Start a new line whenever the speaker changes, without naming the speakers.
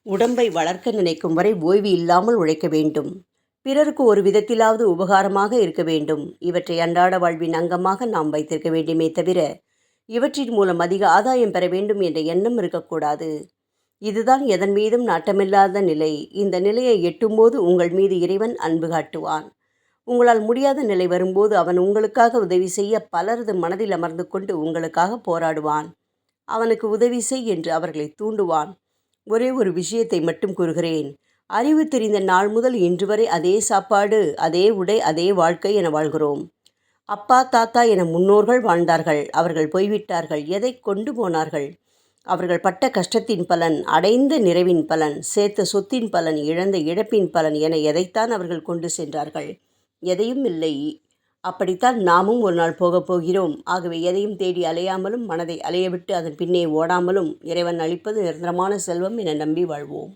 உடம்பை வளர்க்க நினைக்கும் வரை ஓய்வு இல்லாமல் உழைக்க வேண்டும். பிறருக்கு ஒரு விதத்திலாவது உபகாரமாக இருக்க வேண்டும். இவற்றை அன்றாட வாழ்வின் அங்கமாக நாம் வைத்திருக்க வேண்டுமே தவிர, இவற்றின் மூலம் அதிக ஆதாயம் பெற வேண்டும் என்ற எண்ணம் இருக்கக்கூடாது. இதுதான் எதன் மீதும் நாட்டமில்லாத நிலை. இந்த நிலையை எட்டும்போது உங்கள் மீது இறைவன் அன்பு காட்டுவான். உங்களால் முடியாத நிலை வரும்போது அவன் உங்களுக்காக உதவி செய்ய பலரது மனதில் அமர்ந்து கொண்டு உங்களுக்காக போராடுவான். அவனுக்கு உதவி செய் என்று அவர்களை தூண்டுவான். ஒரே ஒரு விஷயத்தை மட்டும் கூறுகிறேன். அறிவு தெரிந்த நாள் முதல் இன்று வரை அதே சாப்பாடு, அதே உடை, அதே வாழ்க்கை என வாழ்கிறோம். அப்பா தாத்தா என முன்னோர்கள் வாழ்ந்தார்கள். அவர்கள் போய்விட்டார்கள். எதை கொண்டு போனார்கள்? அவர்கள் பட்ட கஷ்டத்தின் பலன், அடைந்த நிறைவின் பலன், சேர்த்த சொத்தின் பலன், இழந்த இழப்பின் பலன் என எதைத்தான் அவர்கள் கொண்டு சென்றார்கள்? எதையும் இல்லை. அப்படித்தான் நாமும் ஒரு நாள் போகப் போகிறோம். ஆகவே எதையும் தேடி அலையாமலும், மனதை அலையவிட்டு அதன் பின்னே ஓடாமலும், இறைவன் அளிப்பது நிரந்தரமான செல்வம் என நம்பி வாழ்வோம்.